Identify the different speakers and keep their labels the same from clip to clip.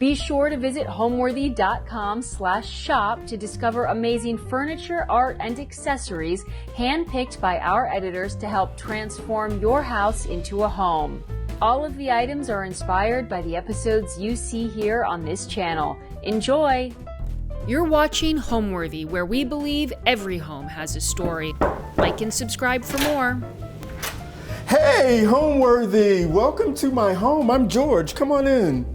Speaker 1: Be sure to visit homeworthy.com/shop to discover amazing furniture, art, and accessories handpicked by our editors to help transform your house into a home. All of the items are inspired by the episodes you see here on this channel. Enjoy! You're watching Homeworthy, where we believe every home has a story. Like and subscribe for more.
Speaker 2: Hey, Homeworthy! Welcome to my home. I'm George. Come on in.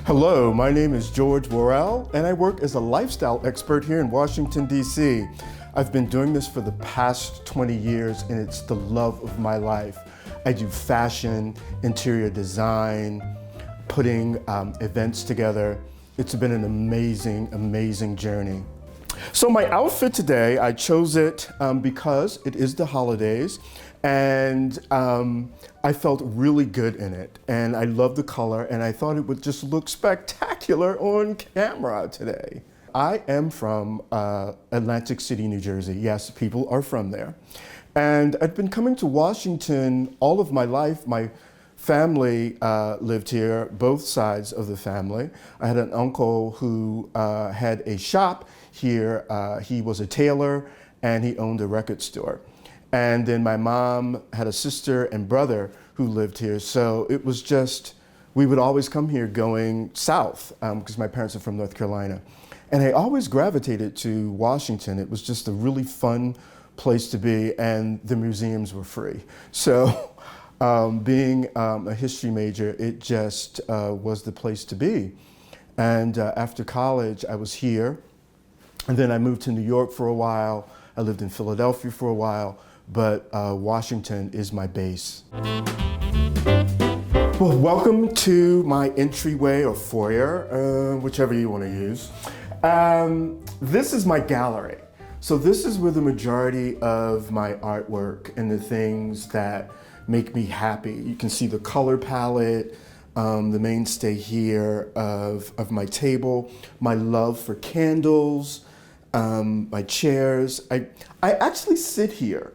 Speaker 2: Hello, my name is George Worrell, and I work as a lifestyle expert here in Washington, D.C. I've been doing this for the past 20 years, and it's the love of my life. I do fashion, interior design, putting events together. It's been an amazing, amazing journey. So my outfit today, I chose it because it is the holidays, and I felt really good in it, and I love the color, and I thought it would just look spectacular on camera today. I am from Atlantic City, New Jersey. Yes, people are from there. And I've been coming to Washington all of my life. My family lived here, both sides of the family. I had an uncle who had a shop here. He was a tailor, and he owned a record store. And then my mom had a sister and brother who lived here. So it was just, we would always come here going south because my parents are from North Carolina. And I always gravitated to Washington. It was just a really fun place to be, and the museums were free. So being a history major, it just was the place to be. And after college, I was here. And then I moved to New York for a while. I lived in Philadelphia for a while. But Washington is my base. Well, welcome to my entryway or foyer, whichever you want to use. This is my gallery. So this is where the majority of my artwork and the things that make me happy. You can see the color palette, the mainstay here of my table, my love for candles, my chairs. I actually sit here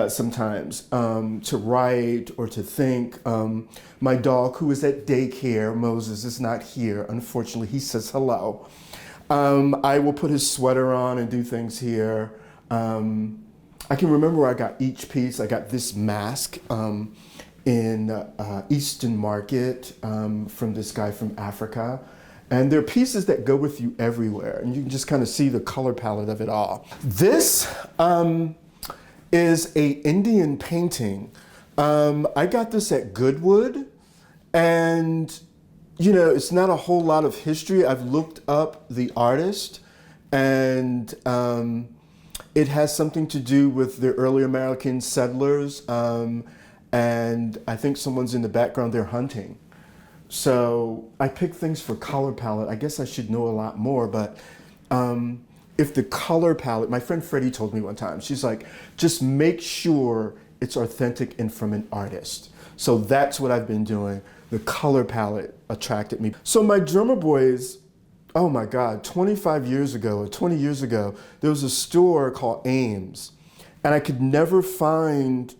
Speaker 2: sometimes to write or to think. My dog, who is at daycare, Moses, is not here. Unfortunately, he says hello. I will put his sweater on and do things here. I can remember where I got each piece. I got this mask in Eastern Market from this guy from Africa. And there are pieces that go with you everywhere, and you can just kind of see the color palette of it all. This is a Indian painting. I got this at Goodwood, and you know, it's not a whole lot of history. I've looked up the artist, and it has something to do with the early American settlers, and I think someone's in the background, they're hunting. So I pick things for color palette. I guess I should know a lot more, but if the color palette, my friend Freddie told me one time, she's like, just make sure it's authentic and from an artist. So that's what I've been doing. The color palette attracted me. So my drummer boys, oh my God, 25 years ago or 20 years ago, there was a store called Ames, and I could never find,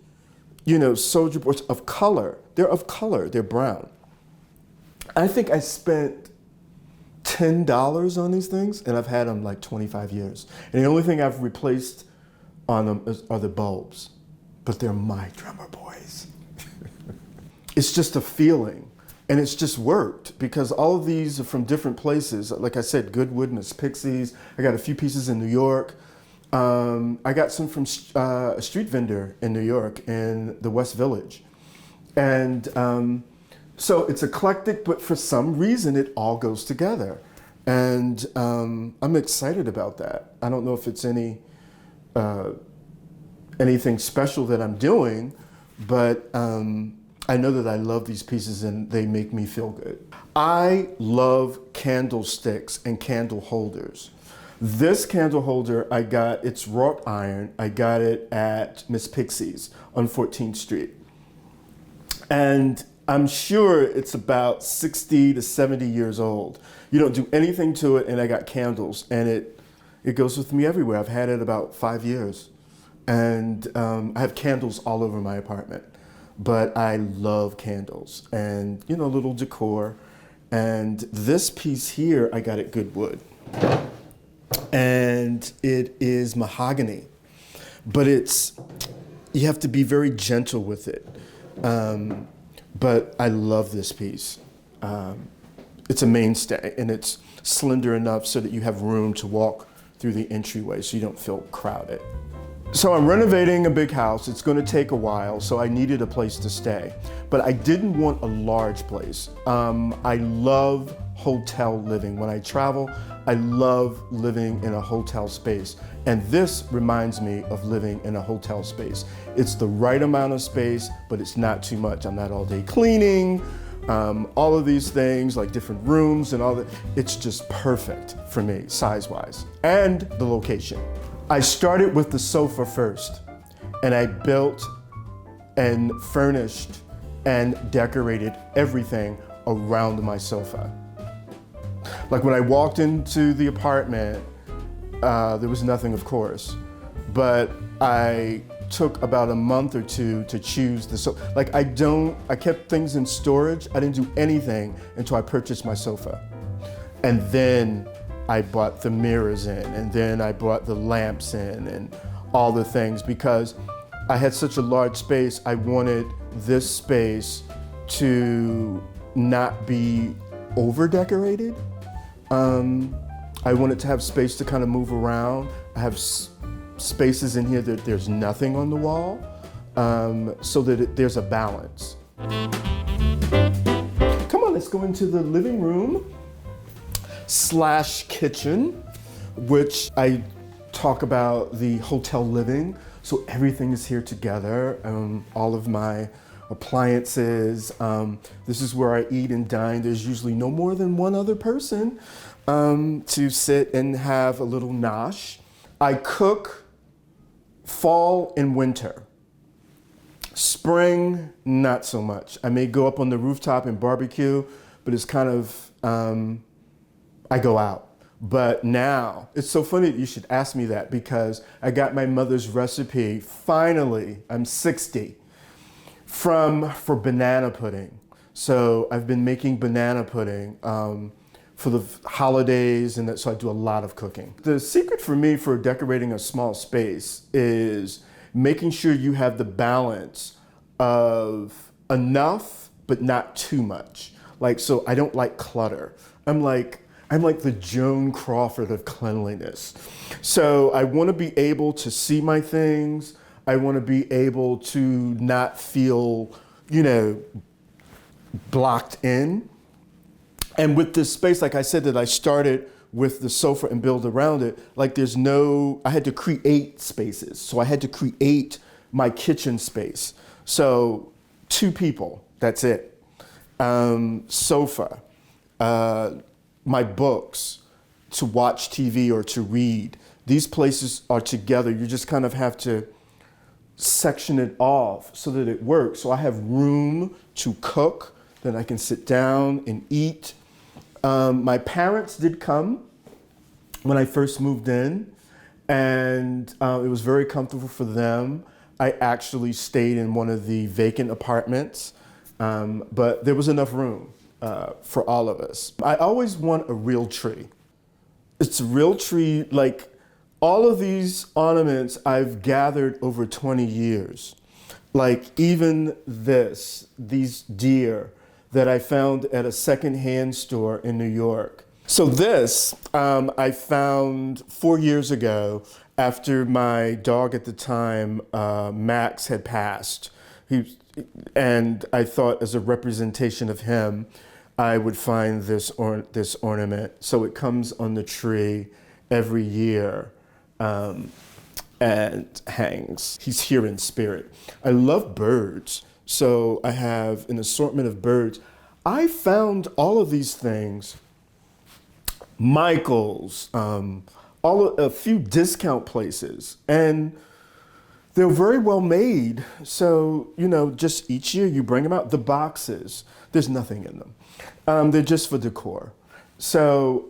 Speaker 2: you know, soldier boys of color. They're of color, they're brown. I think I spent $10 on these things, and I've had them like 25 years. And the only thing I've replaced on them are the bulbs, but they're my drummer boys. It's just a feeling, and it's just worked because all of these are from different places. Like I said, Goodwood, Miss Pixies. I got a few pieces in New York. I got some from a street vendor in New York in the West Village. And so it's eclectic, but for some reason it all goes together. And I'm excited about that. I don't know if it's anything special that I'm doing, but I know that I love these pieces and they make me feel good. I love candlesticks and candle holders. This candle holder I got, it's wrought iron. I got it at Miss Pixies on 14th Street. And I'm sure it's about 60 to 70 years old. You don't do anything to it, and I got candles, and it goes with me everywhere. I've had it about 5 years, and I have candles all over my apartment. But I love candles, and little decor. And this piece here, I got at Goodwood, and it is mahogany, but you have to be very gentle with it. But I love this piece. It's a mainstay, and it's slender enough so that you have room to walk through the entryway so you don't feel crowded. So I'm renovating a big house. It's going to take a while, so I needed a place to stay. But I didn't want a large place. I love hotel living. When I travel, I love living in a hotel space. And this reminds me of living in a hotel space. It's the right amount of space, but it's not too much. I'm not all day cleaning, all of these things, like different rooms and all that. It's just perfect for me, size-wise, and the location. I started with the sofa first, and I built and furnished and decorated everything around my sofa. Like when I walked into the apartment, there was nothing, of course, but I took about a month or two to choose the sofa. Like I kept things in storage. I didn't do anything until I purchased my sofa. And then I bought the mirrors in, and then I brought the lamps in and all the things, because I had such a large space. I wanted this space to not be over decorated. I wanted to have space to kind of move around. I have spaces in here that there's nothing on the wall, so that there's a balance. Come on, let's go into the living room / kitchen, which I talk about the hotel living. So everything is here together. All of my appliances. This is where I eat and dine. There's usually no more than one other person to sit and have a little nosh. I cook fall and winter. Spring, not so much. I may go up on the rooftop and barbecue, but it's kind of, I go out. But now, it's so funny that you should ask me that, because I got my mother's recipe, finally, I'm 60, for banana pudding. So I've been making banana pudding for the holidays, and so I do a lot of cooking. The secret for me for decorating a small space is making sure you have the balance of enough, but not too much. So I don't like clutter. I'm like the Joan Crawford of cleanliness. So I want to be able to see my things. I want to be able to not feel, blocked in. And with this space, like I said, that I started with the sofa and build around it, I had to create spaces. So I had to create my kitchen space. So 2 people, that's it. Sofa. My books, to watch TV or to read. These places are together. You just kind of have to section it off so that it works. So I have room to cook, then I can sit down and eat. My parents did come when I first moved in, and it was very comfortable for them. I actually stayed in one of the vacant apartments, but there was enough room for all of us. I always want a real tree. It's a real tree. Like all of these ornaments I've gathered over 20 years. Like even these deer that I found at a secondhand store in New York. So this I found 4 years ago after my dog at the time, Max, had passed. And I thought, as a representation of him, I would find this ornament. So it comes on the tree every year and hangs. He's here in spirit. I love birds, so I have an assortment of birds. I found all of these things, Michael's, a few discount places, and They're very well made. So, just each year you bring them out. The boxes, there's nothing in them. They're just for decor. So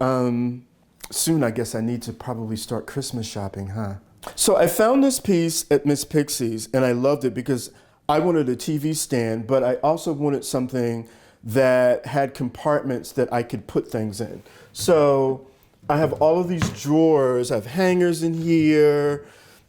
Speaker 2: soon I guess I need to probably start Christmas shopping, huh? So I found this piece at Miss Pixie's and I loved it because I wanted a TV stand, but I also wanted something that had compartments that I could put things in. So I have all of these drawers. I have hangers in here.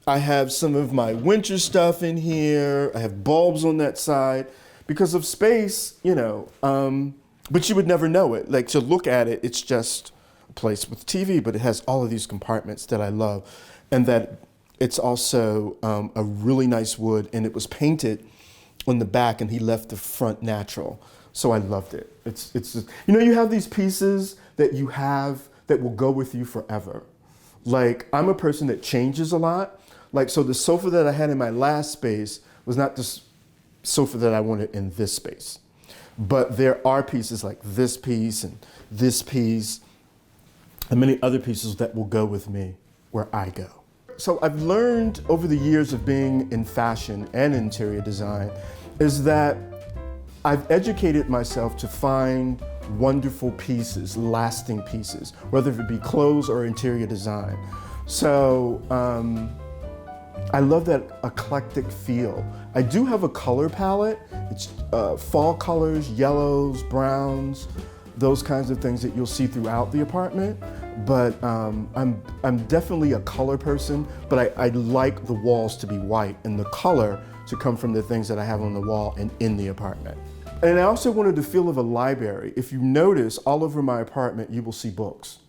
Speaker 2: I have some of my winter stuff in here. I have bulbs on that side because of space, but you would never know it. Like, to look at it, it's just a place with TV, but it has all of these compartments that I love. And that it's also a really nice wood, and it was painted on the back, and he left the front natural. So I loved it. It's just, you have these pieces that you have that will go with you forever. Like, I'm a person that changes a lot. Like, so the sofa that I had in my last space was not the sofa that I wanted in this space. But there are pieces like this piece and many other pieces that will go with me where I go. So I've learned over the years of being in fashion and interior design is that I've educated myself to find wonderful pieces, lasting pieces, whether it be clothes or interior design. So I love that eclectic feel. I do have a color palette. It's fall colors, yellows, browns, those kinds of things that you'll see throughout the apartment. But I'm definitely a color person, but I like the walls to be white and the color to come from the things that I have on the wall and in the apartment. And I also wanted the feel of a library. If you notice, all over my apartment, you will see books.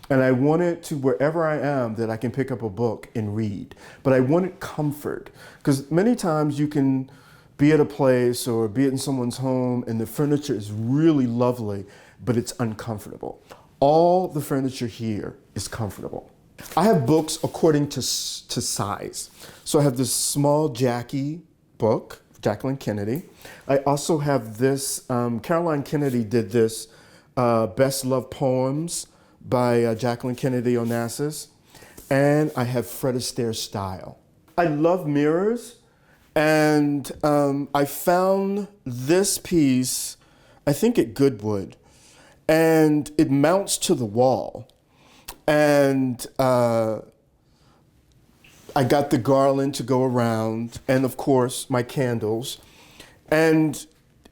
Speaker 2: And I wanted to, wherever I am, that I can pick up a book and read. But I wanted comfort, because many times you can be at a place or be in someone's home and the furniture is really lovely, but it's uncomfortable. All the furniture here is comfortable. I have books according to size. So I have this small Jackie book, Jacqueline Kennedy. I also have this, Caroline Kennedy did this Best Love Poems by Jacqueline Kennedy Onassis. And I have Fred Astaire Style. I love mirrors, and I found this piece, I think at Goodwood, and it mounts to the wall. And I got the garland to go around, and of course my candles. And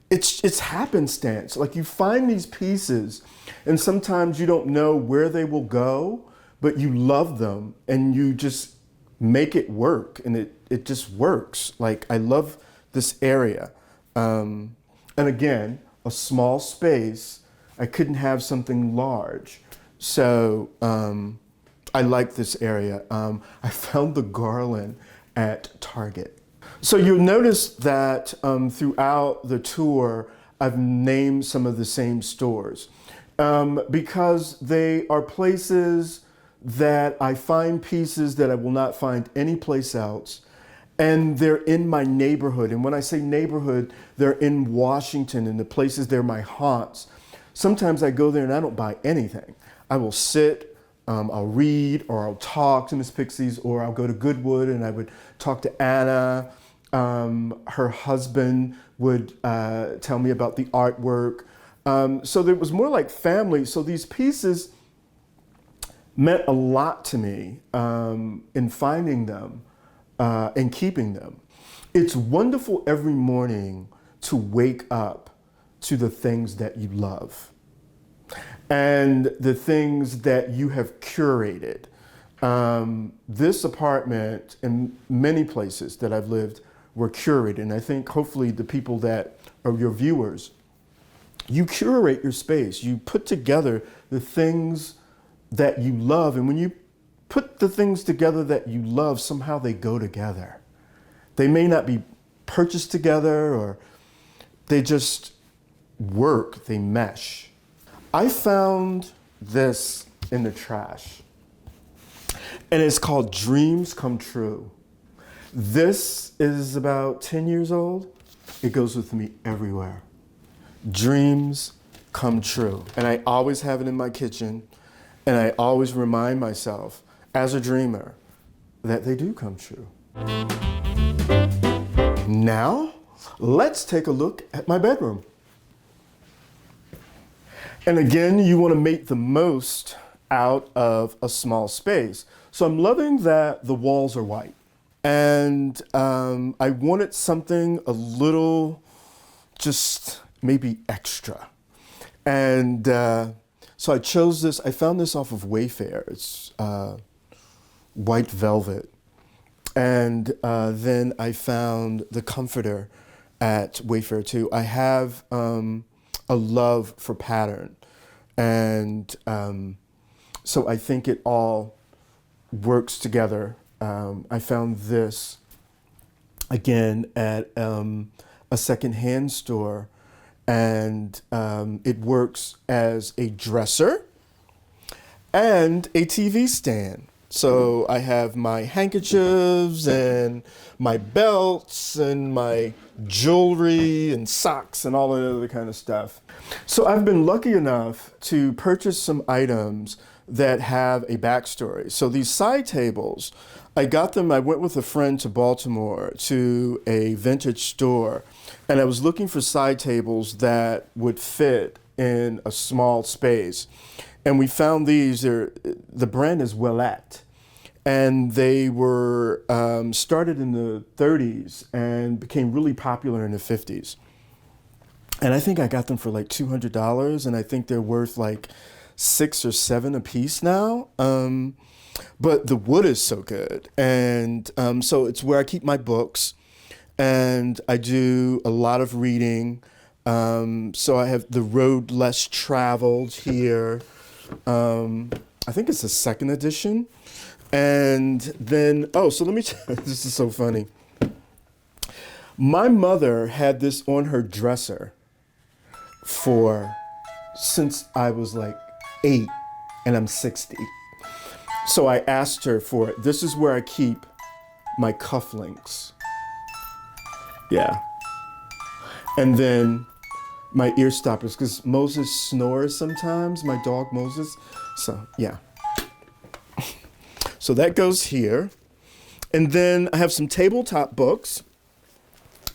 Speaker 2: it's happenstance. Like, you find these pieces, and sometimes you don't know where they will go, but you love them, and you just make it work, and it just works. Like, I love this area. And again, a small space. I couldn't have something large. So I like this area. I found the garland at Target. So you'll notice that throughout the tour, I've named some of the same stores because they are places that I find pieces that I will not find anyplace else. And they're in my neighborhood. And when I say neighborhood, they're in Washington, and the places, they're my haunts. Sometimes I go there and I don't buy anything. I will sit, I'll read, or I'll talk to Miss Pixie's, or I'll go to Goodwood and I would talk to Anna. Her husband would tell me about the artwork. So it was more like family. So these pieces meant a lot to me in finding them and keeping them. It's wonderful every morning to wake up to the things that you love and the things that you have curated. This apartment and many places that I've lived were curated. And I think hopefully the people that are your viewers, you curate your space. You put together the things that you love. And when you put the things together that you love, somehow they go together. They may not be purchased together, or they just work, they mesh. I found this in the trash, and it's called Dreams Come True. This is about 10 years old. It goes with me everywhere. Dreams come true. And I always have it in my kitchen, and I always remind myself, as a dreamer, that they do come true. Now, let's take a look at my bedroom. And again, you want to make the most out of a small space. So I'm loving that the walls are white. And I wanted something a little, just maybe extra. And so I chose this, I found this off of Wayfair. It's white velvet. And then I found the comforter at Wayfair too. I have a love for pattern. And so I think it all works together. I found this again at a secondhand store, and it works as a dresser and a TV stand. So I have my handkerchiefs and my belts and my jewelry and socks and all that other kind of stuff. So I've been lucky enough to purchase some items that have a backstory. So these side tables, I got them, I went with a friend to Baltimore to a vintage store, and I was looking for side tables that would fit in a small space. And we found these, the brand is Willette. And they were started in the 30s and became really popular in the 50s. And I think I got them for like $200, and I think they're worth like 6 or 7 a piece now. But the wood is so good. And so it's where I keep my books, and I do a lot of reading. So I have The Road Less Traveled here. I think it's the second edition. And then, so let me tell you, this is so funny. My mother had this on her dresser since I was like 8 and I'm 60. So I asked her for it. This is where I keep my cufflinks. Yeah. And then my ear stoppers, because Moses snores sometimes, my dog Moses. So, yeah. So that goes here. And then I have some tabletop books.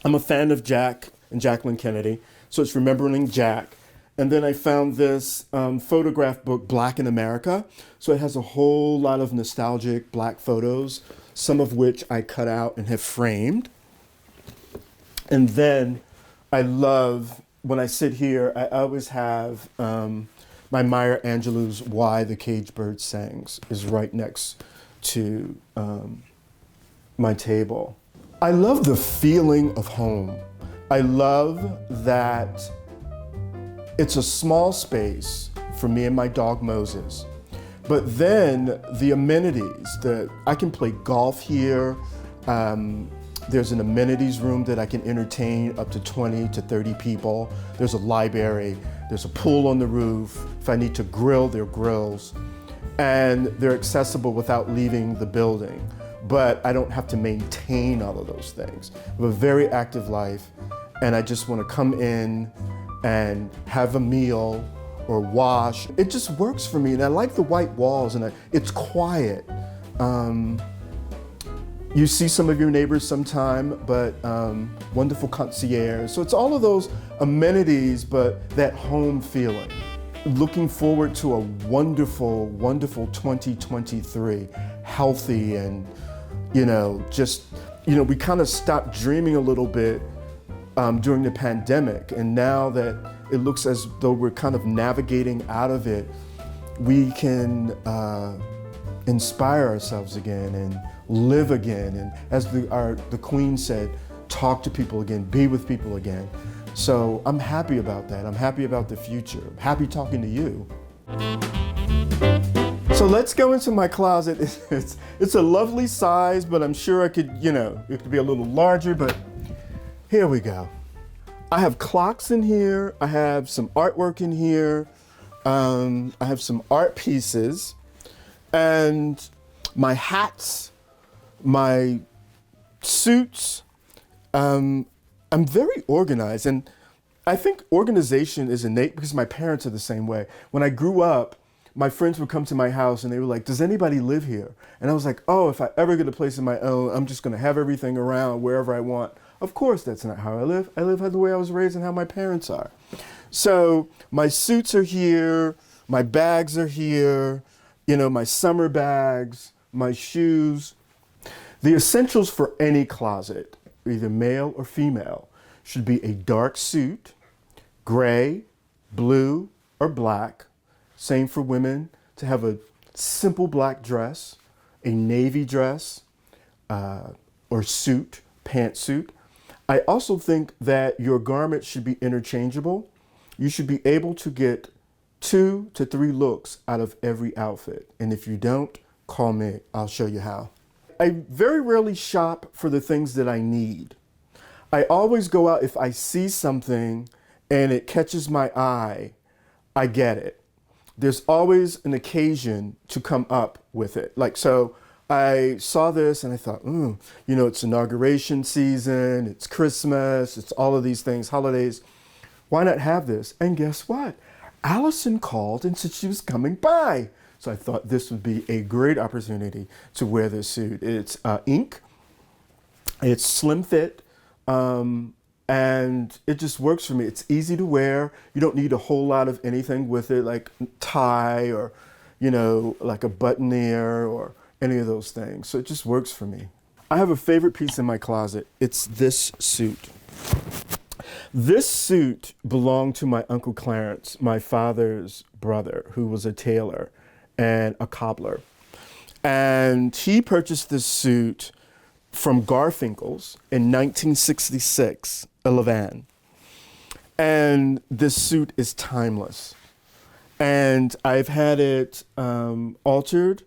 Speaker 2: I'm a fan of Jack and Jacqueline Kennedy, so it's Remembering Jack. And then I found this photograph book, Black in America. So it has a whole lot of nostalgic Black photos, some of which I cut out and have framed. And then I love, when I sit here, I always have my Maya Angelou's Why the Caged Bird Sings is right next to my table. I love the feeling of home. I love that it's a small space for me and my dog Moses. But then the amenities, I can play golf here. There's an amenities room that I can entertain up to 20 to 30 people. There's a library, there's a pool on the roof. If I need to grill, there are grills. And they're accessible without leaving the building. But I don't have to maintain all of those things. I have a very active life, and I just want to come in and have a meal or wash. It just works for me, and I like the white walls, and it's quiet. You see some of your neighbors sometime, but wonderful concierge. So it's all of those amenities, but that home feeling. Looking forward to a wonderful, wonderful 2023, healthy, and we kind of stopped dreaming a little bit during the pandemic, and now that it looks as though we're kind of navigating out of it, we can inspire ourselves again and live again, and as the Queen said, talk to people again, be with people again. So I'm happy about that. I'm happy about the future. I'm happy talking to you. So let's go into my closet. It's a lovely size, but I'm sure it could be a little larger, but here we go. I have clocks in here. I have some artwork in here. I have some art pieces, and my hats, my suits. I'm very organized, and I think organization is innate because my parents are the same way. When I grew up, my friends would come to my house and they were like, does anybody live here? And I was like, oh, if I ever get a place of my own, I'm just gonna have everything around wherever I want. Of course, that's not how I live. I live the way I was raised and how my parents are. So my suits are here, my bags are here, my summer bags, my shoes. The essentials for any closet, either male or female, should be a dark suit, gray, blue, or black. Same for women, to have a simple black dress, a navy dress, or suit, pantsuit. I also think that your garments should be interchangeable. You should be able to get 2 to 3 looks out of every outfit. And if you don't, call me. I'll show you how. I very rarely shop for the things that I need. I always go out if I see something and it catches my eye, I get it. There's always an occasion to come up with it. So I saw this and I thought, it's inauguration season, it's Christmas, it's all of these things, holidays. Why not have this? And guess what? Allison called and said she was coming by. So I thought this would be a great opportunity to wear this suit. It's ink, it's slim fit, and it just works for me. It's easy to wear. You don't need a whole lot of anything with it, like tie or, like a buttonniere or any of those things. So it just works for me. I have a favorite piece in my closet. It's this suit. This suit belonged to my Uncle Clarence, my father's brother, who was a tailor and a cobbler. And he purchased this suit from Garfinkel's in 1966, a Levan. And this suit is timeless. And I've had it altered.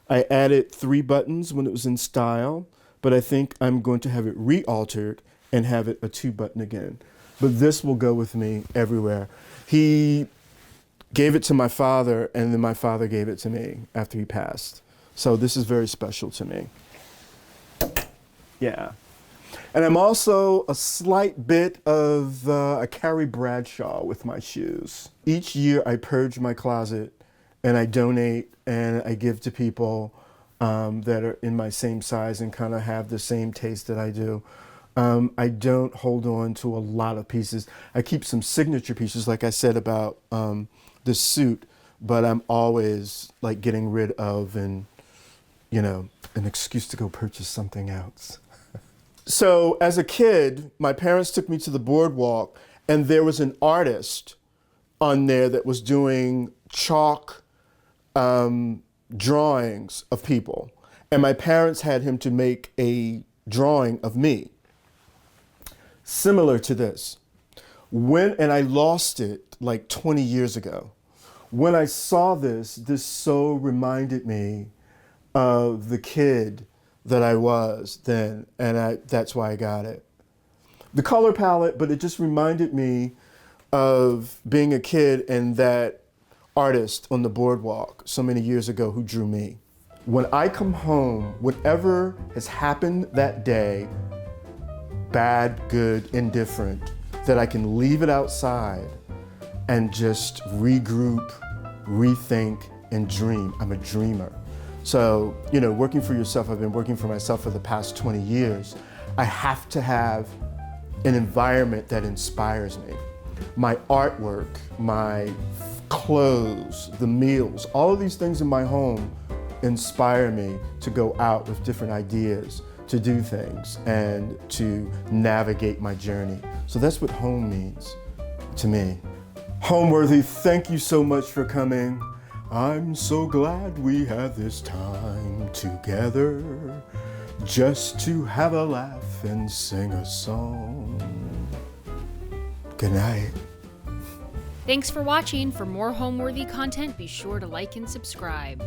Speaker 2: I added 3 buttons when it was in style, but I think I'm going to have it re-altered and have it a 2-button again. But this will go with me everywhere. He gave it to my father, and then my father gave it to me after he passed. So this is very special to me. Yeah. And I'm also a slight bit of a Carrie Bradshaw with my shoes. Each year I purge my closet and I donate and I give to people that are in my same size and kind of have the same taste that I do. I don't hold on to a lot of pieces. I keep some signature pieces, like I said about the suit, but I'm always like getting rid of and, an excuse to go purchase something else. So as a kid, my parents took me to the boardwalk and there was an artist on there that was doing chalk drawings of people. And my parents had him to make a drawing of me, similar to this. And I lost it like 20 years ago. When I saw this so reminded me of the kid that I was then, and that's why I got it. The color palette, but it just reminded me of being a kid and that artist on the boardwalk so many years ago who drew me. When I come home, whatever has happened that day, bad, good, indifferent, that I can leave it outside and just regroup, rethink, and dream. I'm a dreamer. So, working for yourself, I've been working for myself for the past 20 years. I have to have an environment that inspires me. My artwork, my clothes, the meals, all of these things in my home inspire me to go out with different ideas, to do things, and to navigate my journey. So that's what home means to me. Homeworthy, thank you so much for coming. I'm so glad we had this time together just to have a laugh and sing a song. Good night.
Speaker 1: Thanks for watching. For more Homeworthy content, be sure to like and subscribe.